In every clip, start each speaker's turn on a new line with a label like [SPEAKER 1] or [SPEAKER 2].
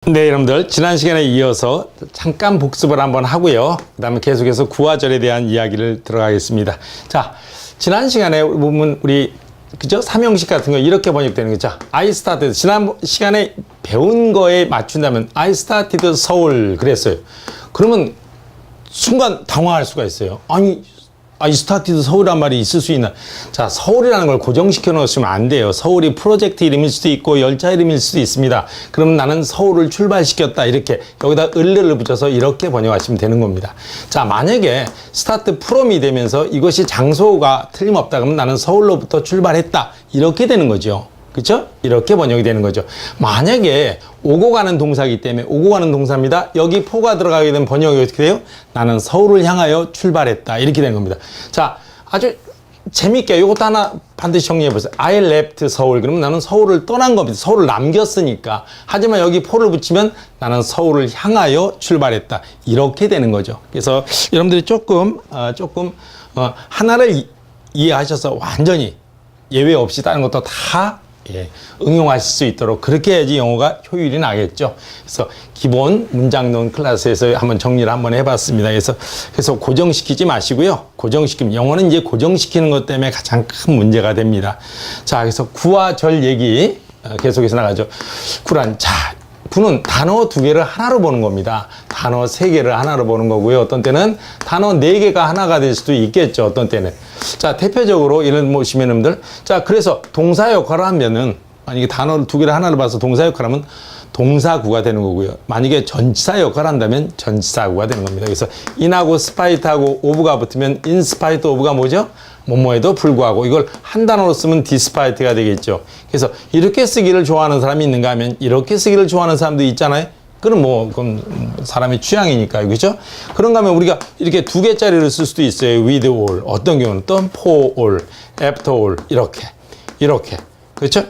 [SPEAKER 1] 네, 여러분들 지난 시간에 이어서 잠깐 복습을 한번 하고요. 그 다음에 계속해서 구화절에 대한 이야기를 들어가겠습니다. 자, 지난 시간에 보면 우리 그죠? 삼형식 같은 거 이렇게 번역되는 거죠. I started. 지난 시간에 배운 거에 맞춘다면 I started 서울 그랬어요. 그러면 순간 당황할 수가 있어요. 아니, I started 서울이란 말이 있을 수 있나? 자, 서울이라는 걸 고정시켜 놓으시면 안 돼요. 서울이 프로젝트 이름일 수도 있고 열차 이름일 수도 있습니다. 그럼 나는 서울을 출발시켰다. 이렇게 여기다 을을 붙여서 이렇게 번역하시면 되는 겁니다. 자, 만약에 스타트 프롬이 되면서 이것이 장소가 틀림없다. 그러면 나는 서울로부터 출발했다. 이렇게 되는 거죠. 그렇죠? 이렇게 번역이 되는 거죠. 만약에 오고 가는 동사이기 때문에 오고 가는 동사입니다. 여기 포가 들어가게 되면 번역이 어떻게 돼요? 나는 서울을 향하여 출발했다. 이렇게 된 겁니다. 자, 아주 재밌게 이것도 하나 반드시 정리해 보세요. I left 서울. 그러면 나는 서울을 떠난 겁니다. 서울을 남겼으니까. 하지만 여기 포를 붙이면 나는 서울을 향하여 출발했다. 이렇게 되는 거죠. 그래서 여러분들이 조금 하나를 이해하셔서 완전히 예외 없이 다른 것도 다 응용하실 수 있도록 그렇게 해야지 영어가 효율이 나겠죠. 그래서 기본 문장론 클래스에서 한번 정리를 한번 해봤습니다. 그래서 고정시키지 마시고요. 고정시키면 영어는 이제 고정시키는 것 때문에 가장 큰 문제가 됩니다. 자, 그래서 구와 절 얘기 계속해서 나가죠. 구란 자. 구는 단어 2개를 하나로 보는 겁니다. 단어 3개를 하나로 보는 거고요. 어떤 때는 단어 4개가 하나가 될 수도 있겠죠. 어떤 때는. 자, 대표적으로 이런 보시면 여러분들. 자, 그래서 동사 역할을 하면은 만약에 단어 2개를 하나로 봐서 동사 역할을 하면 동사구가 되는 거고요. 만약에 전치사 역할을 한다면 전치사구가 되는 겁니다. 그래서 in하고 spite하고 of가 붙으면 in spite of가 뭐죠? 뭐뭐에도 불구하고 이걸 한 단어로 쓰면 despite가 되겠죠. 그래서 이렇게 쓰기를 좋아하는 사람이 있는가 하면 이렇게 쓰기를 좋아하는 사람도 있잖아요. 그건 사람의 취향이니까요. 그렇죠? 그런가 하면 우리가 이렇게 2개짜리를 쓸 수도 있어요. with all. 어떤 경우는 또 for all, after all. 이렇게. 그렇죠?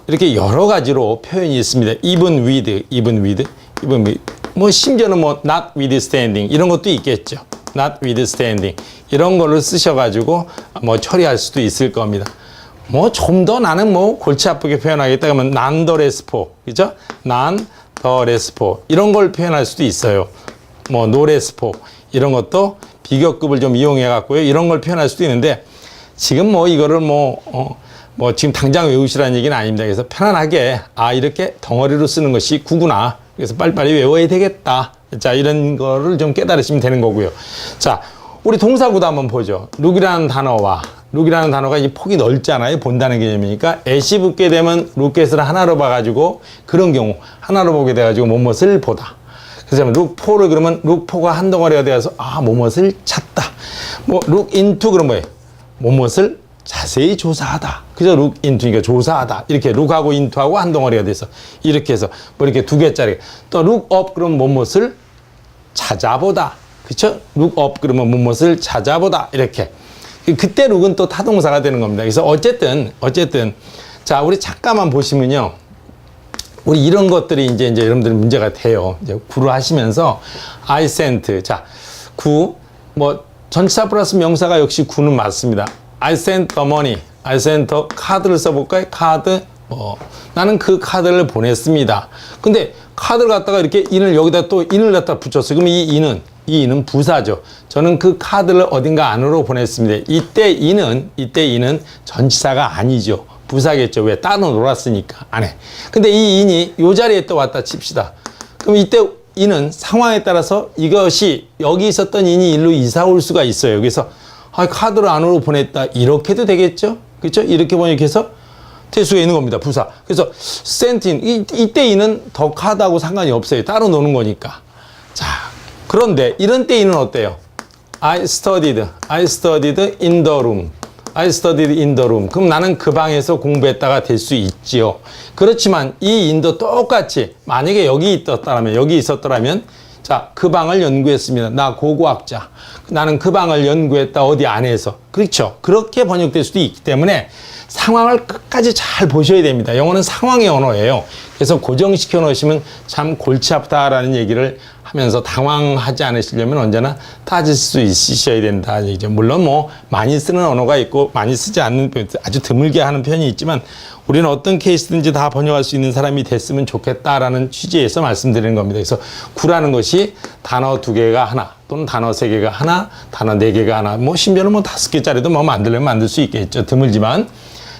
[SPEAKER 1] 이렇게 여러 가지로 표현이 있습니다. even with. 뭐 심지어는 뭐 not withstanding 이런 것도 있겠죠. not withstanding 이런 거를 쓰셔가지고 뭐 처리할 수도 있을 겁니다. 뭐 좀 더 나는 뭐 골치 아프게 표현하겠다 그러면 nonetheless for, 그죠? nonetheless for 이런 걸 표현할 수도 있어요. 뭐 no less for 이런 것도 비교급을 좀 이용해 갖고요. 이런 걸 표현할 수도 있는데 지금 뭐 이거를 뭐 지금 당장 외우시라는 얘기는 아닙니다. 그래서 편안하게 이렇게 덩어리로 쓰는 것이 구구나. 그래서 빨리빨리 외워야 되겠다. 자, 이런 거를 좀 깨달으시면 되는 거고요. 자, 우리 동사구도 한번 보죠. look이라는 단어가 이 폭이 넓잖아요. 본다는 개념이니까 at이 붙게 되면 lookat을 하나로 봐가지고 그런 경우 하나로 보게 돼가지고 뭐뭇을 보다. 그래서 look for를 그러면 look for가 한 덩어리가 되어서 뭐뭇을 찾다. 뭐 look into 그런 뭐예요? 뭐뭇을 자세히 조사하다. 그죠? look into니까 조사하다. 이렇게 look하고 into하고 한 덩어리가 돼서 이렇게 해서 뭐 이렇게 2개짜리. 또 look up 그러면 뭐뭇을 찾아보다. 그쵸? look up 그러면 무엇을 찾아보다. 이렇게. 그때 look은 또 타동사가 되는 겁니다. 그래서 어쨌든. 자, 우리 잠깐만 보시면요. 우리 이런 것들이 이제 여러분들 문제가 돼요. 이제 구를 하시면서 I sent. 자, 구. 뭐, 전치사 플러스 명사가 역시 구는 맞습니다. I sent the money. I sent the 카드를 써볼까요? 카드. 나는 그 카드를 보냈습니다. 근데 카드를 갖다가 이렇게 인을 여기다 또 인을 갖다 붙였어요. 그럼 이 인은 부사죠. 저는 그 카드를 어딘가 안으로 보냈습니다. 이때 인은 전치사가 아니죠. 부사겠죠. 왜? 따로 놀았으니까 안에. 근데 이 인이 요 자리에 또 왔다 칩시다. 그럼 이때 인은 상황에 따라서 이것이 여기 있었던 인이 일로 이사 올 수가 있어요. 그래서 카드를 안으로 보냈다. 이렇게도 되겠죠. 그렇죠? 이렇게 번역해서 될 수가 있는 겁니다. 부사. 그래서 sent 이때 인은 더 카드하고 상관이 없어요. 따로 노는 거니까. 자, 그런데 이런 때 인은 어때요? I studied in the room. I studied in the room. 그럼 나는 그 방에서 공부했다가 될 수 있지요. 그렇지만 이 인도 똑같이 만약에 여기 있었더라면 자, 그 방을 연구했습니다. 나 고고학자. 나는 그 방을 연구했다. 어디 안에서. 그렇죠. 그렇게 번역될 수도 있기 때문에 상황을 끝까지 잘 보셔야 됩니다. 영어는 상황의 언어예요. 그래서 고정시켜 놓으시면 참 골치 아프다라는 얘기를 하면서 당황하지 않으시려면 언제나 따질 수 있으셔야 된다 얘기죠. 물론 뭐 많이 쓰는 언어가 있고 많이 쓰지 않는 아주 드물게 하는 편이 있지만 우리는 어떤 케이스든지 다 번역할 수 있는 사람이 됐으면 좋겠다라는 취지에서 말씀드리는 겁니다. 그래서 구라는 것이 단어 2개가 하나 또는 단어 3개가 하나, 단어 4개가 하나, 뭐 심지어는 뭐 5개짜리도 뭐 만들려면 만들 수 있겠죠. 드물지만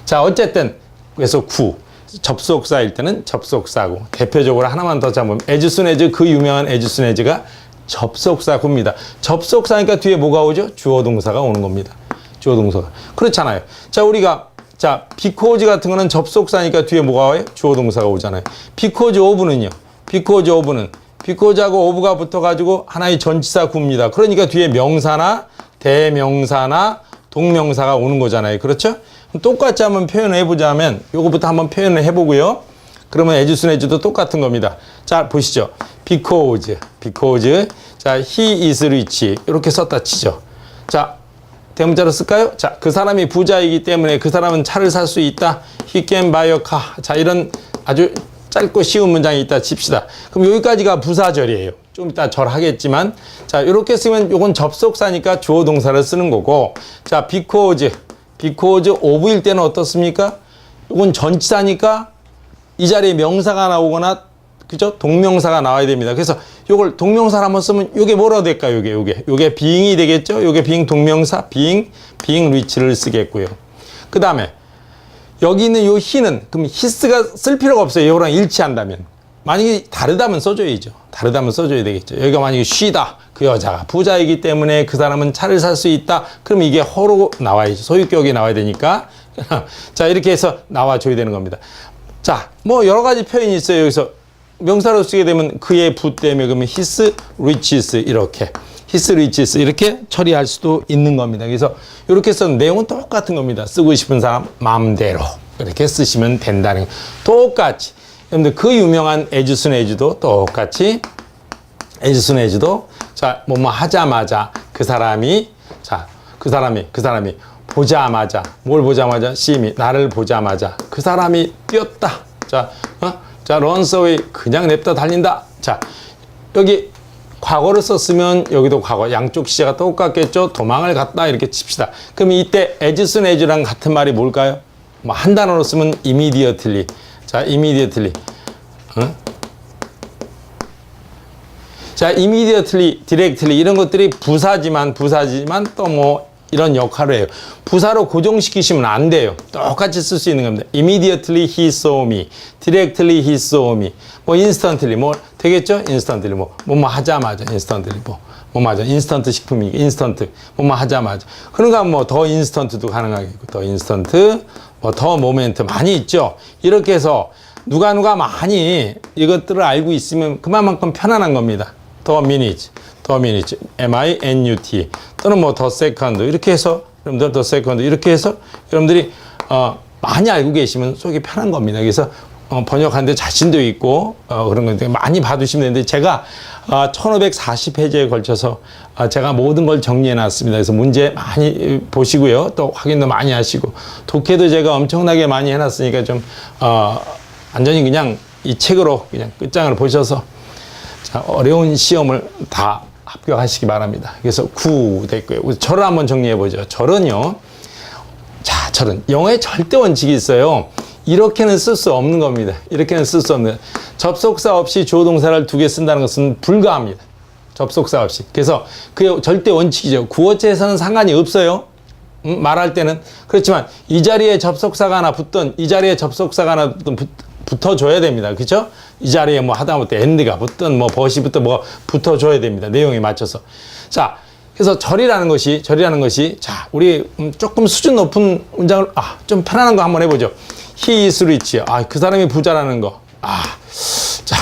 [SPEAKER 1] 자 어쨌든 그래서 구 접속사일 때는 접속사고 대표적으로 하나만 더 잡으면 as soon as 그 유명한 as soon as가 접속사 구입니다. 접속사니까 뒤에 뭐가 오죠? 주어 동사가 오는 겁니다. 주어 동사가 그렇잖아요. 자 우리가 자 because 같은 거는 접속사니까 뒤에 뭐가 와요? 주어 동사가 오잖아요. because of는요. because of는 because하고 of가 붙어가지고 하나의 전치사 구입니다. 그러니까 뒤에 명사나 대명사나 동명사가 오는 거잖아요. 그렇죠? 똑같이 한번 표현을 해보자면 요거부터 한번 표현을 해보고요. 그러면 as soon as도 똑같은 겁니다. 자 보시죠. because 자 he is rich 이렇게 썼다 치죠. 자 대문자로 쓸까요? 자 그 사람이 부자이기 때문에 그 사람은 차를 살 수 있다. he can buy a car. 자 이런 아주 짧고 쉬운 문장이 있다 칩시다. 그럼 여기까지가 부사절이에요. 좀 이따 절 하겠지만 자 이렇게 쓰면 요건 접속사니까 주어 동사를 쓰는 거고 자 because of일 때는 어떻습니까? 이건 전치사니까 이 자리에 명사가 나오거나 그죠? 동명사가 나와야 됩니다. 그래서 요걸 동명사를 한번 쓰면 요게 뭐라고 될까요? 요게 being이 되겠죠? 요게 being 동명사 being rich를 쓰겠고요. 그 다음에 여기 있는 요 he는 그럼 his가 쓸 필요가 없어요. 요거랑 일치한다면. 만약에 다르다면 써줘야죠. 다르다면 써줘야 되겠죠. 여기가 만약에 she다. 그 여자가 부자이기 때문에 그 사람은 차를 살 수 있다. 그럼 이게 허로 나와야죠. 소유격이 나와야 되니까. 자, 이렇게 해서 나와줘야 되는 겁니다. 자, 뭐 여러 가지 표현이 있어요. 여기서 명사로 쓰게 되면 그의 부 때문에 그러면 his riches 이렇게. his riches 이렇게 처리할 수도 있는 겁니다. 그래서 이렇게 써는 내용은 똑같은 겁니다. 쓰고 싶은 사람 마음대로 이렇게 쓰시면 된다는 거. 똑같이. 여러분들 그 유명한 as soon as도 똑같이 as soon as도 자, 뭐뭐 하자마자 그 사람이 보자마자 뭘 보자마자 see 나를 보자마자 그 사람이 뛰었다. 자, runs away 그냥 냅다 달린다. 자, 여기 과거를 썼으면 여기도 과거 양쪽 시제가 똑같겠죠. 도망을 갔다 이렇게 칩시다. 그럼 이때 as soon as랑 같은 말이 뭘까요? 뭐 한 단어로 쓰면 immediately. 자, immediately. 자, immediately, directly 이런 것들이 부사지만 또 뭐 이런 역할을 해요. 부사로 고정시키시면 안 돼요. 똑같이 쓸 수 있는 겁니다. Immediately he saw me. Directly he saw me. 뭐 instantly 뭐 되겠죠? instantly 뭐 하자마자 instantly 맞아. 인스턴트 식품이 인스턴트 뭐뭐 하자마자. 그러니까 뭐 더 인스턴트도 가능하겠고 더 인스턴트 뭐 더 모멘트 많이 있죠. 이렇게 해서 누가 많이 이것들을 알고 있으면 그만큼 편안한 겁니다. 더 minutes, minut 또는 뭐 더 세컨드 이렇게 해서 여러분들 더 세컨드 이렇게 해서 여러분들이 많이 알고 계시면 속이 편한 겁니다. 그래서 번역하는데 자신도 있고 그런 건데 많이 봐두시면 되는데 제가 1540페이지에 걸쳐서 제가 모든 걸 정리해 놨습니다. 그래서 문제 많이 보시고요. 또 확인도 많이 하시고 독해도 제가 엄청나게 많이 해놨으니까 좀 완전히 그냥 이 책으로 그냥 끝장을 보셔서 자, 어려운 시험을 다 합격하시기 바랍니다. 그래서 9 됐고요. 절을 한번 정리해 보죠. 절은요. 자, 절은 영어에 절대 원칙이 있어요. 이렇게는 쓸 수 없는 겁니다. 이렇게는 쓸 수 없는. 접속사 없이 주어 동사를 2개 쓴다는 것은 불가합니다. 접속사 없이. 그래서 그게 절대 원칙이죠. 구어체에서는 상관이 없어요. 말할 때는. 그렇지만 이 자리에 접속사가 하나 붙든 이 자리에 접속사가 하나 붙어줘야 됩니다. 그렇죠? 이 자리에 뭐 하다못해 and가 붙든 뭐 but이 붙든 뭐 붙어줘야 됩니다. 내용에 맞춰서. 자, 그래서 절이라는 것이 자, 우리 조금 수준 높은 문장을 좀 편안한 거 한번 해보죠. He is rich. 그 사람이 부자라는 거. 자,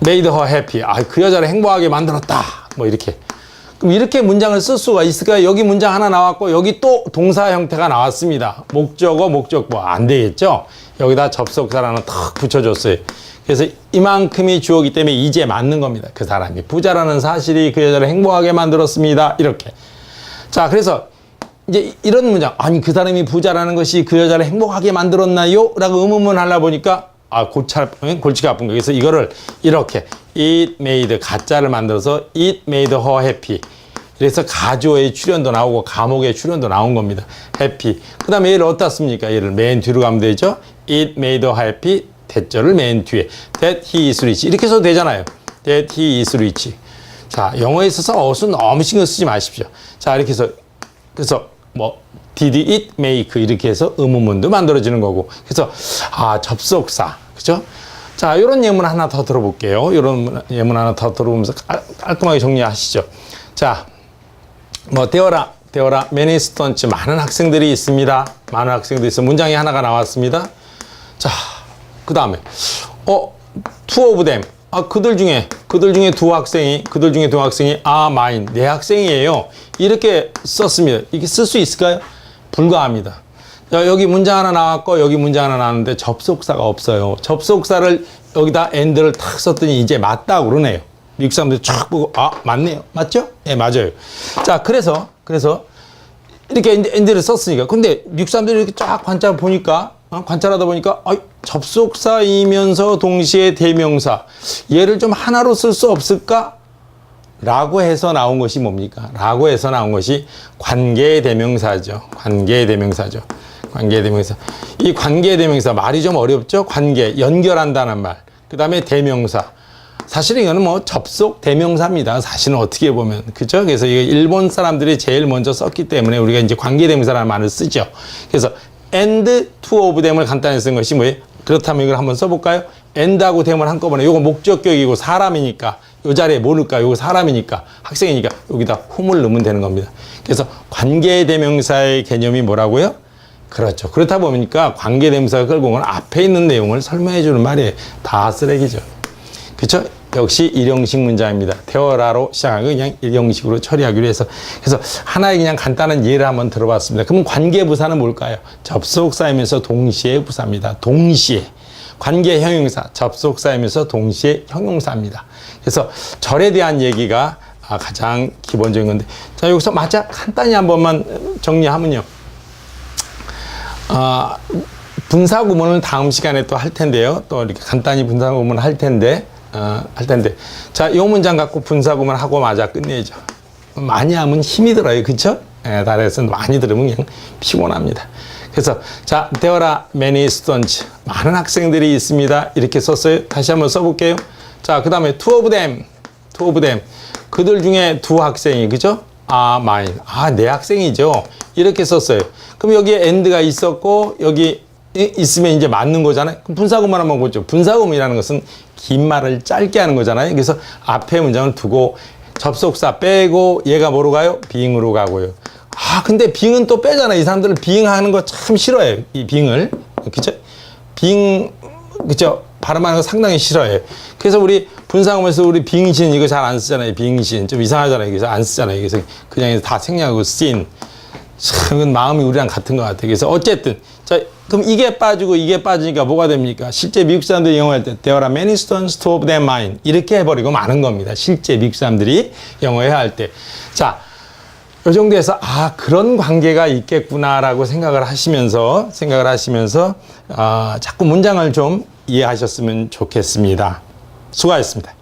[SPEAKER 1] made her happy. 그 여자를 행복하게 만들었다. 뭐 이렇게. 그럼 이렇게 문장을 쓸 수가 있을까요? 여기 문장 하나 나왔고 여기 또 동사 형태가 나왔습니다. 목적어, 목적보 안 되겠죠? 여기다 접속사라는 탁 붙여줬어요. 그래서 이만큼이 주어기 때문에 이제 맞는 겁니다. 그 사람이 부자라는 사실이 그 여자를 행복하게 만들었습니다. 이렇게. 자, 그래서 이제 이런 문장, 아니 그 사람이 부자라는 것이 그 여자를 행복하게 만들었나요? 라고 의문문 하려 보니까 골치가 아픈 거. 그래서 이거를 이렇게 it made 가짜를 만들어서 it made her happy. 그래서 가조의 출현도 나오고 감옥의 출현도 나온 겁니다. happy. 그 다음에 얘를 어디다 씁니까? 얘를 맨 뒤로 가면 되죠. it made her happy. 대절을 맨 뒤에 that he is rich. 이렇게 써도 되잖아요. that he is rich. 자, 영어에 있어서 어수 너무 신경 쓰지 마십시오. 자, 이렇게 해서 그래서 뭐 did it make 이렇게 해서 의문문도 만들어지는 거고. 그래서 접속사. 그죠? 자, 이런 예문 하나 더 들어볼게요. 이런 예문 하나 더 들어보면서 깔끔하게 정리하시죠. 자, 뭐 되어라 many students 많은 학생들이 있습니다. 많은 학생들이 있어. 문장이 하나가 나왔습니다. 자, 그 다음에 two of them. 그들 중에 두 학생이 mine, 내 학생이에요. 이렇게 썼습니다. 이게 쓸 수 있을까요? 불가합니다. 여기 문장 하나 나왔고 여기 문장 하나 나왔는데 접속사가 없어요. 접속사를 여기다 and를 탁 썼더니 이제 맞다고 그러네요. 미국 사람들이 쫙 보고 맞네요. 맞죠? 예, 맞아요. 자, 그래서 이렇게 and를 썼으니까. 근데 미국 사람들이 이렇게 쫙 관찰하다 보니까 접속사이면서 동시에 대명사, 얘를 좀 하나로 쓸 수 없을까? 라고 해서 나온 것이 뭡니까? 라고 해서 나온 것이 관계대명사죠. 관계대명사. 이 관계대명사 말이 좀 어렵죠? 관계, 연결한다는 말. 그 다음에 대명사. 사실은 이거는 뭐 접속 대명사입니다. 사실은 어떻게 보면. 그죠? 그래서 이거 일본 사람들이 제일 먼저 썼기 때문에 우리가 이제 관계대명사라는 말을 쓰죠. 그래서 and two of them을 간단히 쓴 것이 뭐예요? 그렇다면 이걸 한번 써볼까요? and하고 them을 한꺼번에, 요거 목적격이고 사람이니까, 요 자리에 뭐 넣을까? 요거 사람이니까, 학생이니까 여기다 whom을 넣으면 되는 겁니다. 그래서 관계대명사의 개념이 뭐라고요? 그렇죠. 그렇다 보니까 관계대명사가 끌고 온 앞에 있는 내용을 설명해 주는 말이에요. 다 쓰레기죠. 그렇죠? 역시 일형식 문장입니다. 되어라로 시작하고 그냥 일형식으로 처리하기로 해서. 그래서 하나의 그냥 간단한 예를 한번 들어봤습니다. 그럼 관계부사는 뭘까요? 접속사이면서 동시에 부사입니다. 동시에. 관계 형용사, 접속사이면서 동시에 형용사입니다. 그래서 절에 대한 얘기가 가장 기본적인 건데. 자, 여기서 간단히 한 번만 정리하면요. 분사구문을 다음 시간에 또 할 텐데요. 또 이렇게 간단히 분사구문을 할 텐데. 자, 이 문장 갖고 분사구문 하고 끝내죠. 많이 하면 힘이 들어요. 그쵸? 달에서 많이 들으면 그냥 피곤합니다. 그래서, 자, there are many students. 많은 학생들이 있습니다. 이렇게 썼어요. 다시 한번 써볼게요. 자, 그 다음에 two of them. 그들 중에 두 학생이, 그죠? mine. 내 학생이죠. 이렇게 썼어요. 그럼 여기에 and가 있었고, 여기 있으면 이제 맞는 거잖아요. 그럼 분사구문 한번 보죠. 분사구문이라는 것은 긴 말을 짧게 하는 거잖아요. 그래서 앞에 문장을 두고 접속사 빼고 얘가 뭐로 가요? being으로 가고요. 근데 being은 또 빼잖아요. 이 사람들은 being 하는 거 참 싫어해요. 이 being을. 그죠? being, 그죠? 발음하는 거 상당히 싫어해요. 그래서 우리 분사구문에서 우리 being신 이거 잘 안 쓰잖아요. being신. 좀 이상하잖아요. 그래서 안 쓰잖아요. 그래서 그냥 다 생략하고 seen. 참, 마음이 우리랑 같은 것 같아요. 그래서 어쨌든. 자, 그럼 이게 빠지고 이게 빠지니까 뭐가 됩니까? 실제 미국 사람들이 영어할 때 there are many students, two of them mine. 이렇게 해버리고 마는 겁니다. 실제 미국 사람들이 영어해야 할 때. 자, 이 정도에서 그런 관계가 있겠구나라고 생각을 하시면서 자꾸 문장을 좀 이해하셨으면 좋겠습니다. 수고하셨습니다.